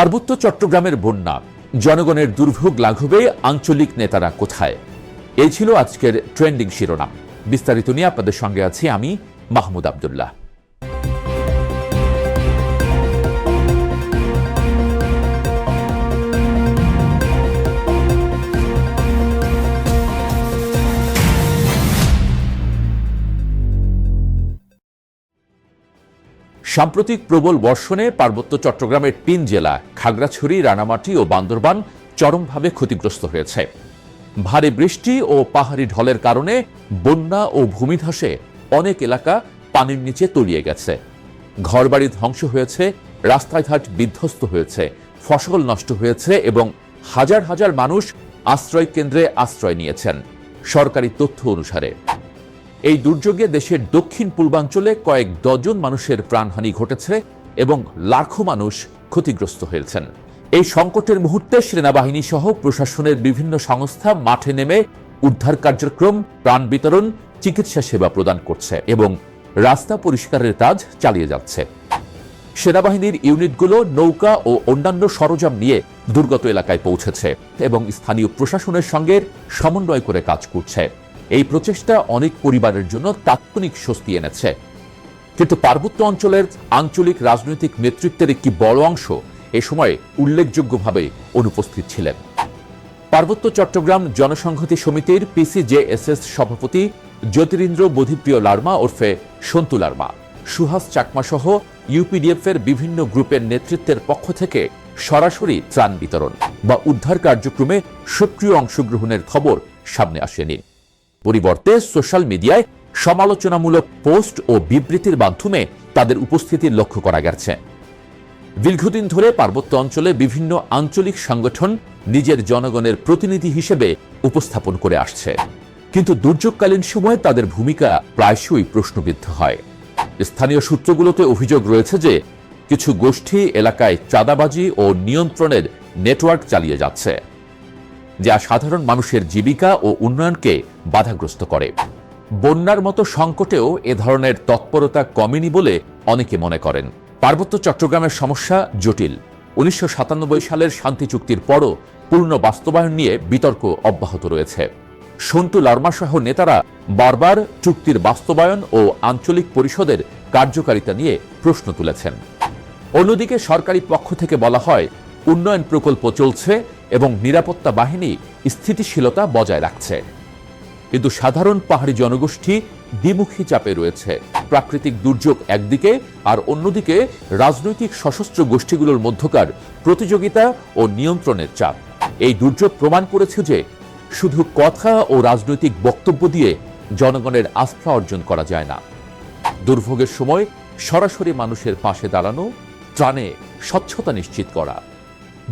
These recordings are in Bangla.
পার্বত্য চট্টগ্রামের বন্যা, জনগণের দুর্ভোগ লাঘবে আঞ্চলিক নেতারা কোথায়? এই ছিল আজকের ট্রেন্ডিং শিরোনাম। বিস্তারিত নিয়ে আপনাদের সঙ্গে আছি আমি মাহমুদ আবদুল্লাহ। সাম্প্রতিক প্রবল বর্ষণে পার্বত্য চট্টগ্রামের ৩ জেলা খাগড়াছড়ি, রাঙামাটি ও বান্দরবান চরমভাবে ক্ষতিগ্রস্ত হয়েছে। ভারী বৃষ্টি ও পাহাড়ি ঢলের কারণে বন্যা ও ভূমিধসে অনেক এলাকা পানির নিচে তলিয়ে গেছে। ঘরবাড়ি ধ্বংস হয়েছে, রাস্তাঘাট বিধ্বস্ত হয়েছে, ফসল নষ্ট হয়েছে এবং হাজার হাজার মানুষ আশ্রয় কেন্দ্রে আশ্রয় নিয়েছেন। সরকারি তথ্য অনুসারে এই দুর্যোগে দেশের দক্ষিণ পূর্বাঞ্চলে কয়েক ডজন মানুষের প্রাণহানি ঘটেছে এবং লাখো মানুষ ক্ষতিগ্রস্ত হয়েছেন। এই সংকটের মুহূর্তে সেনাবাহিনী সহ প্রশাসনের বিভিন্ন সংস্থা মাঠে নেমে উদ্ধার কার্যক্রম, ত্রাণ বিতরণ, চিকিৎসা সেবা প্রদান করছে এবং রাস্তা পরিষ্কারের কাজ চালিয়ে যাচ্ছে। সেনাবাহিনীর ইউনিটগুলো নৌকা ও অন্যান্য সরঞ্জাম নিয়ে দুর্গত এলাকায় পৌঁছেছে এবং স্থানীয় প্রশাসনের সঙ্গে সমন্বয় করে কাজ করছে। এই প্রচেষ্টা অনেক পরিবারের জন্য তাৎক্ষণিক স্বস্তি এনেছে। কিন্তু পার্বত্য অঞ্চলের আঞ্চলিক রাজনৈতিক নেতৃত্বের একটি বড় অংশ এ সময় উল্লেখযোগ্যভাবে অনুপস্থিত ছিলেন। পার্বত্য চট্টগ্রাম জনসংহতি সমিতির PCJSS সভাপতি জ্যোতিরিন্দ্র বোধিপ্রিয় লার্মা ওরফে সন্তু লার্মা, সুহাস চাকমা সহ UPDF এর বিভিন্ন গ্রুপের নেতৃত্বের পক্ষ থেকে সরাসরি ত্রাণ বিতরণ বা উদ্ধার কার্যক্রমে সক্রিয় অংশগ্রহণের খবর সামনে আসেনি। পরিবর্তে সোশ্যাল মিডিয়ায় সমালোচনামূলক পোস্ট ও বিবৃতির মাধ্যমে তাদের উপস্থিতি লক্ষ্য করা গেছে। দীর্ঘদিন ধরে পার্বত্য অঞ্চলে বিভিন্ন আঞ্চলিক সংগঠন নিজের জনগণের প্রতিনিধি হিসেবে উপস্থাপন করে আসছে, কিন্তু দুর্যোগকালীন সময়ে তাদের ভূমিকা প্রায়শই প্রশ্নবিদ্ধ হয়। স্থানীয় সূত্রগুলোতে অভিযোগ রয়েছে যে কিছু গোষ্ঠী এলাকায় চাঁদাবাজি ও নিয়ন্ত্রণের নেটওয়ার্ক চালিয়ে যাচ্ছে, যা সাধারণ মানুষের জীবিকা ও উন্নয়নকে বাধাগ্রস্ত করে। বন্যার মতো সংকটেও এ ধরনের তৎপরতা কমেনি বলে অনেকে মনে করেন। পার্বত্য চট্টগ্রামের সমস্যা জটিল। 1997 সালের শান্তি চুক্তির পরও পূর্ণ বাস্তবায়ন নিয়ে বিতর্ক অব্যাহত রয়েছে। সন্তু লার্মা সহ নেতারা বারবার চুক্তির বাস্তবায়ন ও আঞ্চলিক পরিষদের কার্যকারিতা নিয়ে প্রশ্ন তুলেছেন। অন্যদিকে সরকারি পক্ষ থেকে বলা হয় উন্নয়ন প্রকল্প চলছে এবং নিরাপত্তা বাহিনী স্থিতিশীলতা বজায় রাখছে। কিন্তু সাধারণ পাহাড়ি জনগোষ্ঠী দ্বিমুখী চাপে রয়েছে। প্রাকৃতিক দুর্যোগ একদিকে, আর অন্যদিকে রাজনৈতিক সশস্ত্র গোষ্ঠীগুলোর মধ্যকার প্রতিযোগিতা ও নিয়ন্ত্রণের চাপ। এই দুর্যোগ প্রমাণ করেছে যে শুধু কথা ও রাজনৈতিক বক্তব্য দিয়ে জনগণের আস্থা অর্জন করা যায় না। দুর্ভোগের সময় সরাসরি মানুষের পাশে দাঁড়ানো, ত্রাণে স্বচ্ছতা নিশ্চিত করা,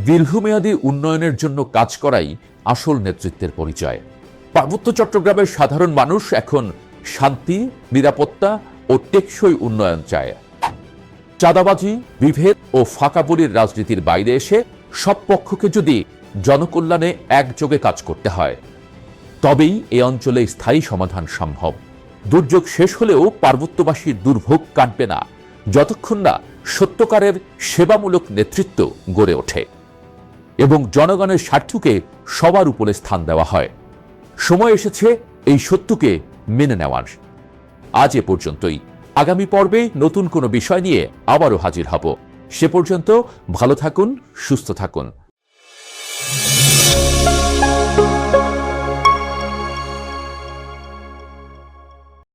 দীর্ঘমেয়াদী উন্নয়নের জন্য কাজ করাই আসল নেতৃত্বের পরিচয়। পার্বত্য চট্টগ্রামের সাধারণ মানুষ এখন শান্তি, নিরাপত্তা ও টেকসই উন্নয়ন চায়। চাঁদাবাজি, বিভেদ ও ফাঁকাবুলির রাজনীতির বাইরে এসে সব পক্ষকে যদি জনকল্যাণে একযোগে কাজ করতে হয়, তবেই এই অঞ্চলে স্থায়ী সমাধান সম্ভব। দুর্যোগ শেষ হলেও পার্বত্যবাসীর দুর্ভোগ কাটবে না যতক্ষণ না সত্যকারের সেবামূলক নেতৃত্ব গড়ে ওঠে এবং জনগণের স্বার্থকে সবার উপরে স্থান দেওয়া হয়। সময় এসেছে এই সত্যকে মেনে নেওয়ার। আজ এ পর্যন্তই। আগামী পর্বে নতুন কোনো বিষয় নিয়ে আবারও হাজির হব। সে পর্যন্ত ভালো থাকুন, সুস্থ থাকুন।